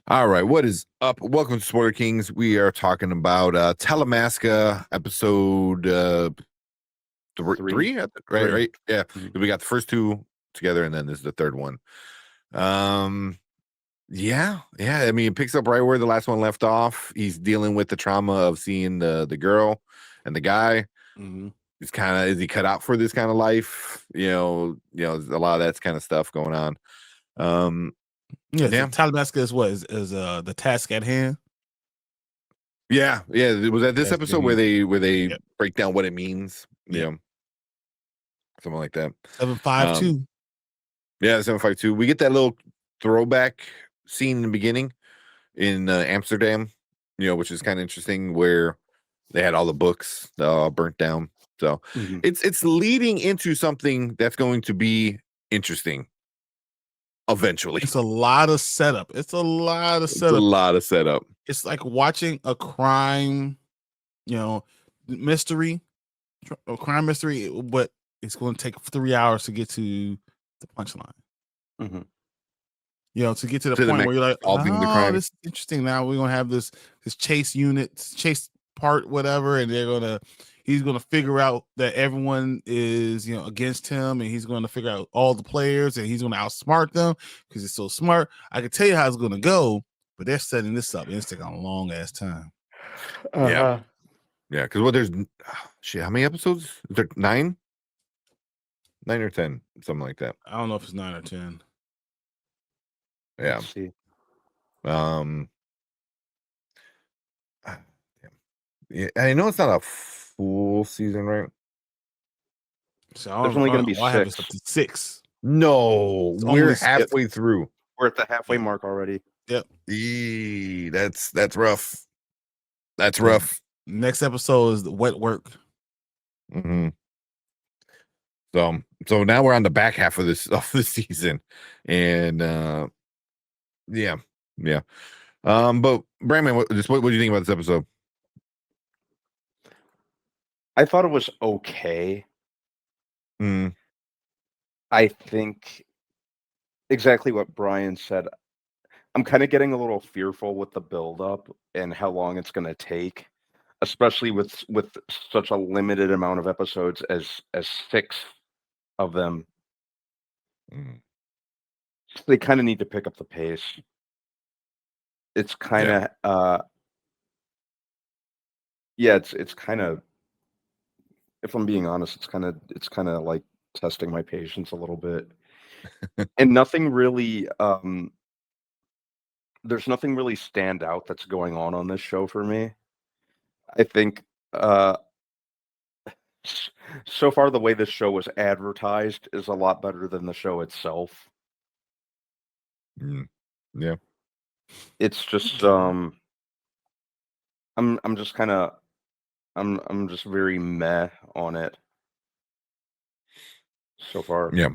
All right, what is up? Welcome to Spoiler Kings. We are talking about Talamasca episode Three. three, right? Three. Right? Yeah. Mhm. We got the first two together, and then this is the third one. Um, yeah. I mean, it picks up right where the last one left off. He's dealing with the trauma of seeing the girl and the guy. Mhm. He's kind of is he cut out for this kind of life? There's a lot of that kind of stuff going on. Um, Yes, yeah. Talamasca is what is the task at hand. Yeah. It was at this That's episode been- where they Yep. break down what it means. Yep. Something like that. 752. Yeah, 752. We get that little throwback scene in the beginning in Amsterdam, which is kind of interesting, where they had all the books burnt down. So Mhm. it's leading into something that's going to be interesting eventually. It's a lot of setup. It's a lot of It's a setup. lot of setup. It's like watching a crime, mystery, a crime mystery, but it's going to take 3 hours to get to the punchline. Mhm. To get to the To the point next where you're like, solving the oh, crime. this is interesting. Now we're gonna have this chase part, whatever, and he's gonna figure out that everyone is against him, and he's gonna figure out all the players, and he's gonna outsmart them because he's so smart. I can tell you how it's gonna go, but they're setting this up, and it's taking a long ass time. Yeah, because there's how many episodes? Is there 9 or 10, something like that? I don't know if it's 9 or 10. Yeah. Let's see. Yeah, I know it's not a full season, right? So There's only going to be I have this 6. up to 6. No, It's we're only halfway through. We're at the halfway Yeah. mark already. Yep. That's rough. That's rough. Next episode is the wet work. Mm-hmm. So now we're on the back half of the season, and yeah. But Brandman, what do you think about this episode? I thought it was okay. Mm. I think exactly what Brian said. I'm kind of getting a little fearful with the build-up and how long it's going to take, especially with such a limited amount of episodes as 6 of them. Mm. They kind of need to pick up the pace. It's kind of it's kind of, if I'm being honest, it's kind of like testing my patience a little bit. And nothing really there's nothing really stand out that's going on this show for me. I think so far the way this show was advertised is a lot better than the show itself. Yeah. It's just I'm just kind of I'm just very meh on it so far. Yeah.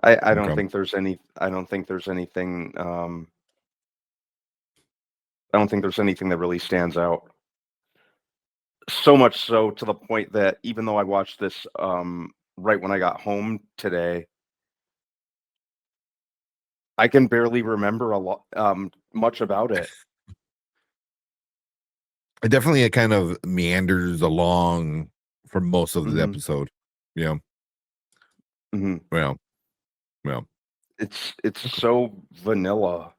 I don't Okay. think there's anything I don't think there's anything that really stands out. So much so to the point that even though I watched this right when I got home today, I can barely remember a lot much about it. It definitely kind of meanders along for most of the episode. Yeah. Mhm. Well. It's so vanilla.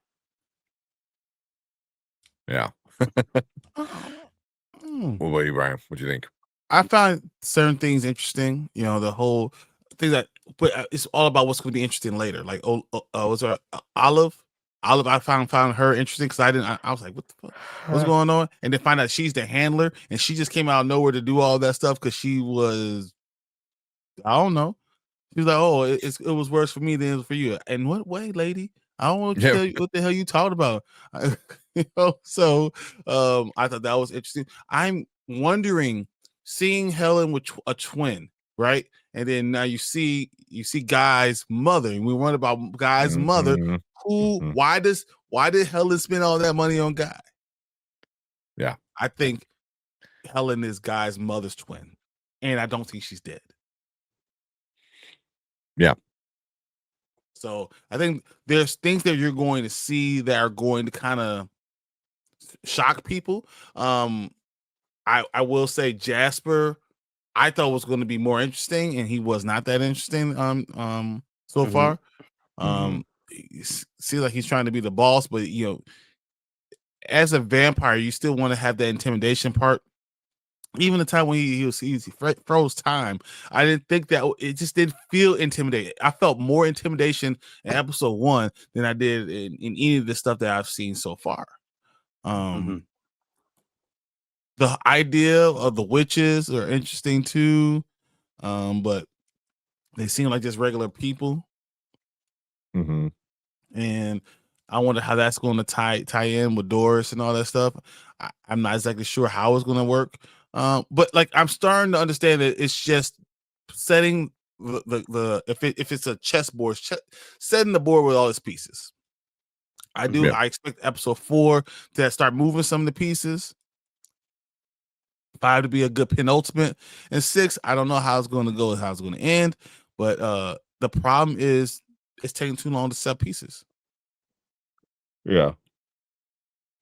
Yeah. What about you, Brian? What do you think? I found certain things interesting. The whole thing but it's all about what's going to be interesting later. Like, was there Olive? Olive, I found her interesting because I was like, what the fuck? What's going on? And then find out she's the handler, and she just came out of nowhere to do all that stuff because she was, I don't know. She was like, oh, it was worse for me than it was for you. In what way, lady? I don't want to tell you what the hell you talked about. So I thought that was interesting. I'm wondering, seeing Helen with a twin, right? And then now you see Guy's mother, and we wonder about Guy's mother. Why did Helen spend all that money on Guy? Yeah, I think Helen is Guy's mother's twin, and I don't think she's dead. Yeah. So I think there's things that you're going to see that are going to kind of shock people. I will say Jasper, I thought was going to be more interesting, and he was not that interesting. So Mhm. far, Mhm. seems like he's trying to be the boss, but as a vampire, you still want to have that intimidation part. Even the time when he froze time, I didn't think that it just didn't feel intimidating. I felt more intimidation in episode 1 than I did in any of the stuff that I've seen so far. Mhm. The idea of the witches are interesting too, but they seem like just regular people, Mhm. and I wonder how that's going to tie in with Doris and all that stuff. I'm not exactly sure how it's going to work, but like I'm starting to understand that it's just setting the if it's a chessboard, setting the board with all its pieces. Yeah. I expect episode 4 to start moving some of the pieces. 5 to be a good penultimate, and 6, I don't know how it's going to go and how it's going to end, but the problem is it's taking too long to set pieces. Yeah.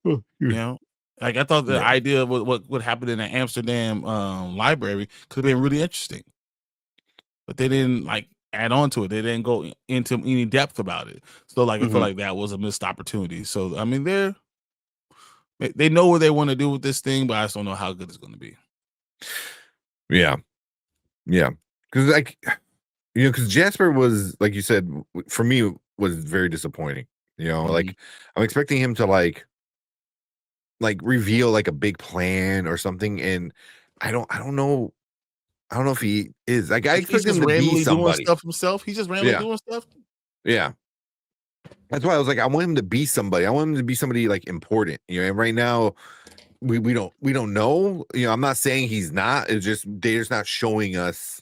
Oh, You know, like I thought the Yeah. idea of what happened in the Amsterdam library could have been really interesting, but they didn't like add on to it. They didn't go into any depth about it. So like I feel Mhm. like that was a missed opportunity. So I mean, they know what they want to do with this thing, but I just don't know how good it's going to be. Yeah. Yeah. Because because Jasper was, like you said, for me was very disappointing. Mhm. Like I'm expecting him to like reveal like a big plan or something, and I don't know. I don't know if he is. Like I He's expect just him to be randomly doing somebody. stuff himself. He's just randomly Yeah. doing stuff. Yeah. That's why I was like, I want him to be somebody. I want him to be somebody like important. And right now we don't know. I'm not saying he's not. It's just they're just not showing us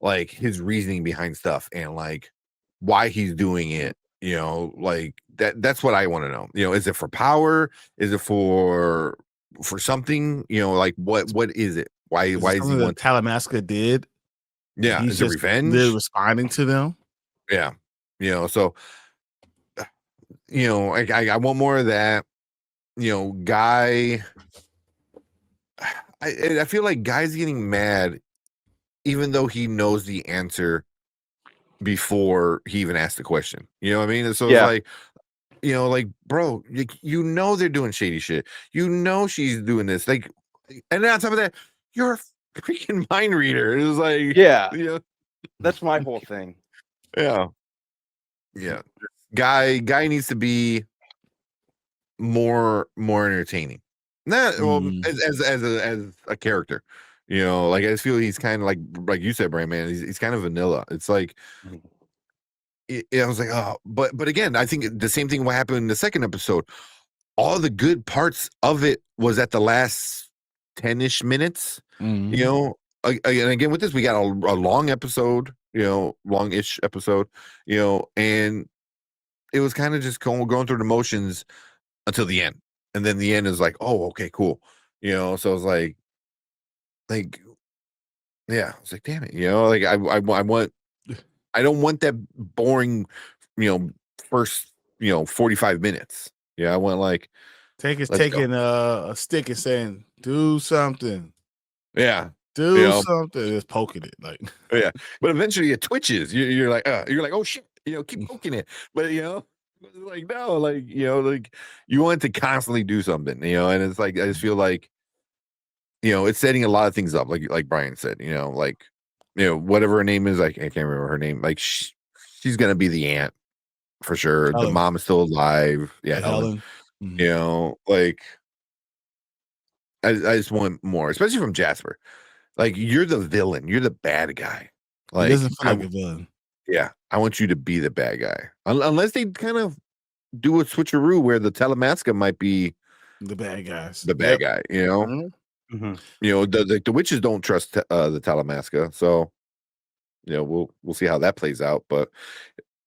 like his reasoning behind stuff and like why he's doing it. Like that's what I want to know. Is it for power? Is it for something? Like what is it? Why Is it does he something that want? Talamasca did? And Yeah, he's is it just they're revenge? responding to them. Yeah. So I want more of that. Guy. I feel like Guy's getting mad even though he knows the answer before he even asked the question. You know what I mean? And so it's Yeah. like, like, bro, they're doing shady shit. She's doing this. Like, and then on top of that, you're a freaking mind reader. It was like, Yeah. yeah, That's my whole thing. yeah, yeah. Guy needs to be more entertaining. Not well as a character. Like I just feel he's kind of like you said, Brian, man. He's kind of vanilla. It's like Mhm. I was like, oh, but again, I think the same thing what happened in the second episode. All the good parts of it was at the last 10-ish minutes. Mhm. And again with this, we got a long episode. Long-ish episode. And it was kind of just going through the motions until the end, and then the end is like, oh, okay, cool. So I was like, yeah, I was like, damn it, like I want, I don't want that boring, first 45 minutes. I want like, let's go. taking a stick and saying, "Do something, Yeah, do something," just poking it like. yeah, but eventually it twitches. You're like, oh shit, keep poking it, but it's like no, like like you want it to constantly do something, and it's like I just feel like it's setting a lot of things up, like Brian said, like whatever her name is, I can't remember her name. Like she's gonna be the aunt for sure. The Helen. mom is still alive. Yeah, Helen. Helen. Mhm. Like I just want more, especially from Jasper. Like you're the villain, you're the bad guy. He Like doesn't feel like a villain. yeah, I want you to be the bad guy, unless they kind of do a switcheroo where the Talamasca might be The bad guys. the bad Yep. guy. Mhm. Mhm. The witches don't trust the Talamasca, so we'll see how that plays out. But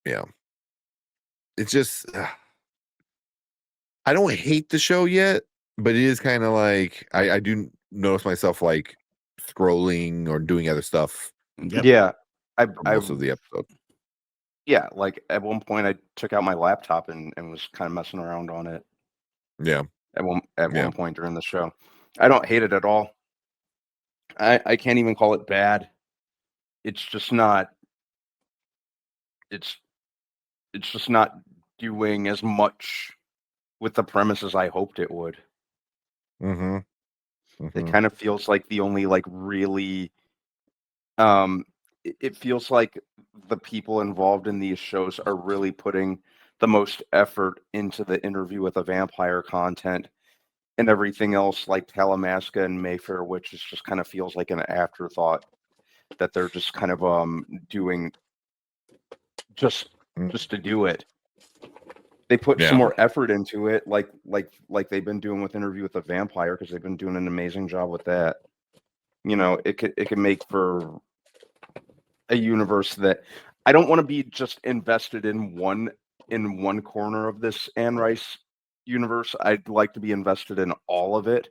yeah, it's just I don't hate the show yet, but it is kind of like I do notice myself like scrolling or doing other stuff Yep. Yeah. for most of the episode. Yeah, like at one point I took out my laptop and was kind of messing around on it Yeah. at Yeah. one point during the show. I don't hate it at all. I can't even call it bad. It's just not. It's just not doing as much with the premise as I hoped it would. Mm-hmm. It Mm-hmm. kind of feels like the only like really it feels like the people involved in these shows are really putting the most effort into the interview with a vampire content, and everything else like Talamasca and Mayfair Witches just kind of feels like an afterthought that they're just kind of doing just to do it. They put some Yeah. more effort into it, like they've been doing with Interview with a Vampire, because they've been doing an amazing job with that. You know, it could make for a universe that I don't want to be just invested in one corner of this Anne Rice universe. I'd like to be invested in all of it,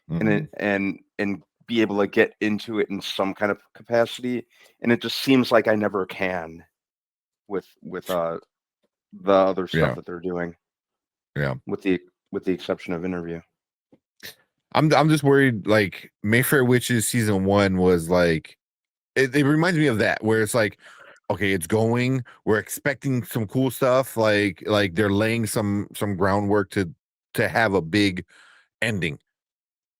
and Mm-hmm. and be able to get into it in some kind of capacity. And it just seems like I never can with the other stuff Yeah. that they're doing, Yeah. with the exception of Interview. I'm just worried. Like Mayfair Witches season 1 was like it reminds me of that, where it's like, okay, it's going. We're expecting some cool stuff. Like they're laying some groundwork to have a big ending,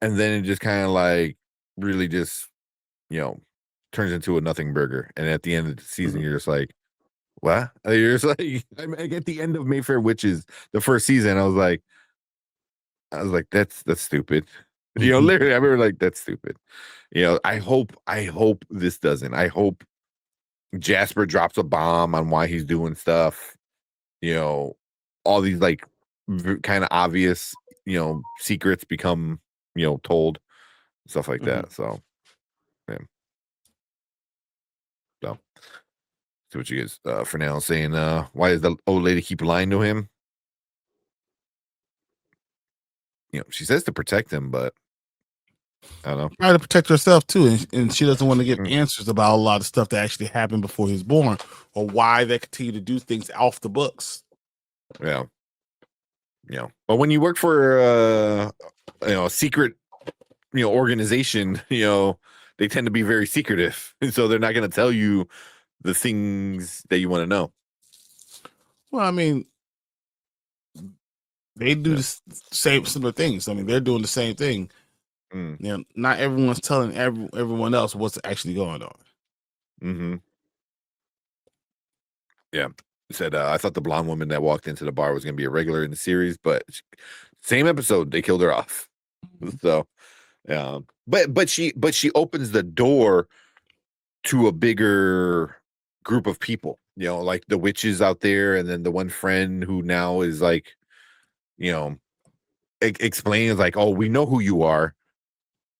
and then it just kind of like really just turns into a nothing burger. And at the end of the season, Mhm. you're just like, what? You're just like, I mean, at the end of Mayfair Witches, the first season, I was like, that's stupid. Literally, I remember like that's stupid. I hope this doesn't. I hope Jasper drops a bomb on why he's doing stuff. All these like kind of obvious, secrets become, told, stuff like Mhm. that. So, yeah. So, see what you guys for now saying. Why does the old lady keep lying to him? She says to protect him, but I don't know. Trying to protect herself too, and she doesn't want to give Mm. answers about a lot of stuff that actually happened before he was born, or why they continue to do things off the books. Yeah. But when you work for a secret organization, they tend to be very secretive, and so they're not going to tell you the things that you want to know. Well, I mean, they do Yeah. the same similar things. I mean, they're doing the same thing. Mm. Not everyone's telling everyone else what's actually going on. Mm-hmm. Yeah. Said I thought the blonde woman that walked into the bar was going to be a regular in the series, but same episode they killed her off. So, but she opens the door to a bigger group of people. Like the witches out there, and then the one friend who now is like, explains like, oh, we know who you are,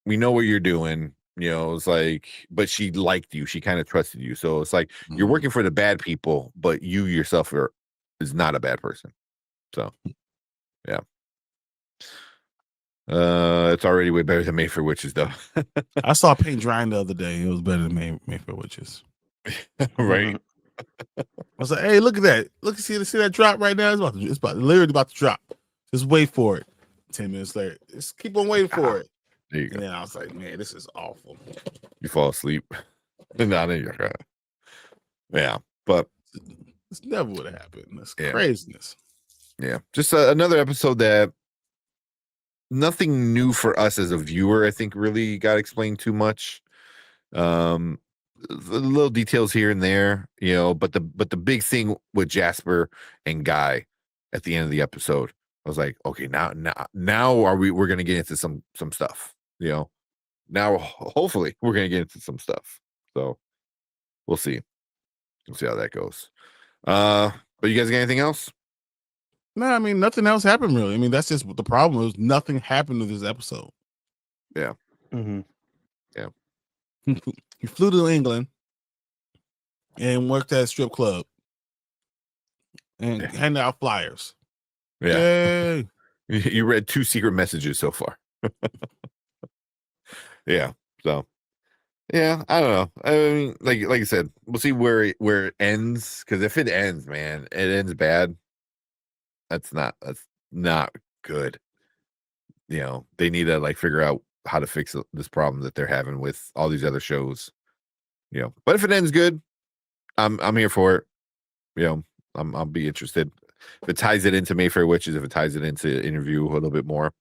we know what you're doing. It's like, but she liked you, she kind of trusted you, so it's like you're working for the bad people, but you yourself is not a bad person. So, yeah. It's already way better than Mayfair Witches, though. I saw paint drying the other day. It was better than Mayfair Witches. Right. I was like, "Hey, look at that! Look, see that drop right now? It's literally about to drop. Just wait for it." 10 minutes later, just keep on waiting for it. There you And go. then I was like, "Man, this is awful." You fall asleep. Not in your Yeah, but This never would have happened. That's Yeah. craziness. yeah, just another episode that nothing new for us as a viewer, I think, really got explained too much. The little details here and there, but the big thing with Jasper and Guy at the end of the episode, I was like, okay, now we're gonna get into some stuff. Now hopefully we're gonna get into some stuff. So we'll see. We'll see how that goes. But you guys got anything else? No, I mean nothing else happened really. I mean that's just what the problem is. Nothing happened to this episode. Yeah. Mm-hmm. Yeah. He flew to England and worked at a strip club and handed out flyers. Yeah. Yay! You read 2 secret messages so far. Yeah. So Yeah, I don't know. I mean, like I said, we'll see where it ends. Because if it ends, man, it ends bad. That's not good. They need to like figure out how to fix this problem that they're having with all these other shows. But if it ends good, I'm here for it. I'll be interested. If it ties it into Mayfair Witches, if it ties it into Interview a little bit more,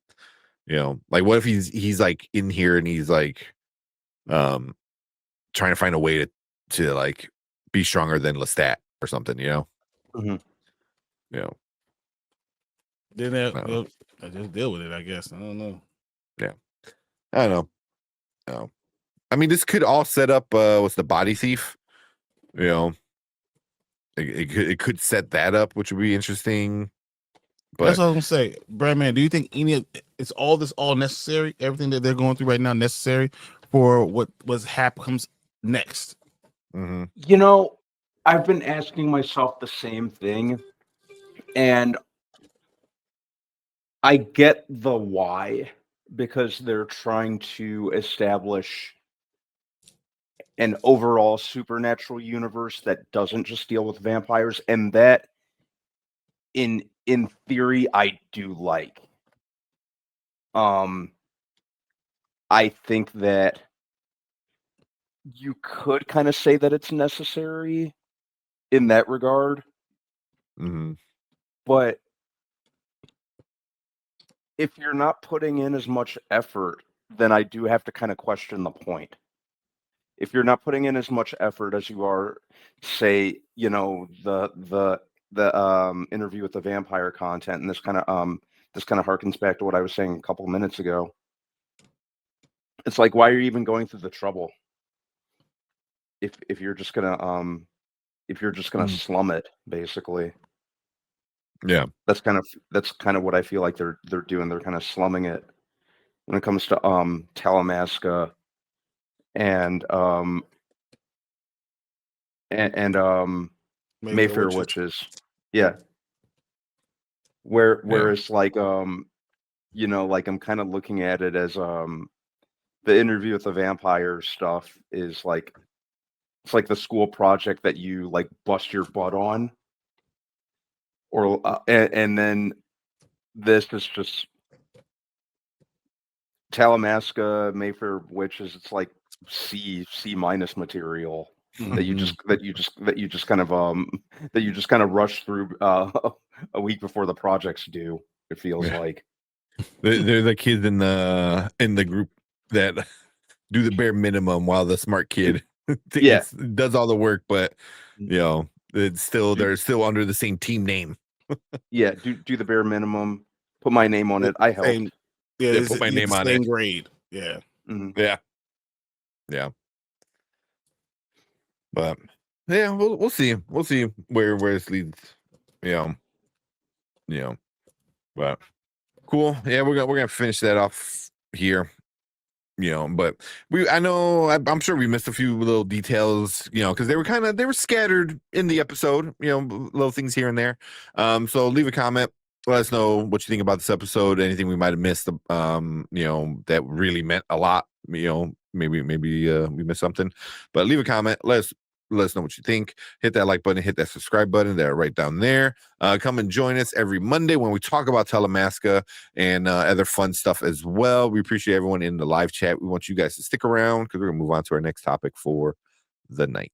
like what if he's like in here and he's like trying to find a way to like be stronger than Lestat or something, Mhm. Then No. I just deal with it, I guess. I don't know. I don't know. No. I mean, this could all set up what's the Body Thief? It could set that up, which would be interesting. That's But what I was gonna say, Brad. Man, do you think it's all necessary? Everything that they're going through right now necessary for what comes next? mhm. You know, I've been asking myself the same thing, and I get the why, because they're trying to establish an overall supernatural universe that doesn't just deal with vampires, and that in theory I do like. Um I think that you could kind of say that it's necessary in that regard, Mhm. but if you're not putting in as much effort, then I do have to kind of question the point. If you're not putting in as much effort as you are, say, the interview with the vampire content, and this kind of harkens back to what I was saying a couple of minutes ago. It's like, why are you even going through the trouble if you're just gonna Mhm. slum it, basically? Yeah. That's kind of what I feel like they're doing. They're kind of slumming it when it comes to Talamasca and and Mayfair Witches. Yeah. Yeah. Whereas like like I'm kind of looking at it as the interview with the vampire stuff is like, it's like the school project that you like bust your butt on, or and then this is just Talamasca, Mayfair Witches. It's like C minus material that you Mhm. just kind of that you just kind of rush through a week before the project's due. It feels Yeah. like. They're the kids in the group that do the bare minimum while the smart kid Yeah. does all the work, but it's still Do, they're still under the same team name. yeah, do the bare minimum. Put my name on it. I Same, helped. yeah. Yeah, put my You get name the on same it. grade. Yeah. Mhm. Yeah. Yeah. But yeah, we'll see. We'll see where this leads. You know. But cool. Yeah, we're gonna finish that off here. But I know I'm sure we missed a few little details, because they were scattered in the episode, little things here and there. So leave a comment, let us know what you think about this episode, anything we might have missed, that really meant a lot. Maybe we missed something, but leave a comment, let us know what you think. Hit that like button, hit that subscribe button. They're right down there. Come and join us every Monday when we talk about Talamasca and other fun stuff as well. We appreciate everyone in the live chat. We want you guys to stick around because we're going to move on to our next topic for the night.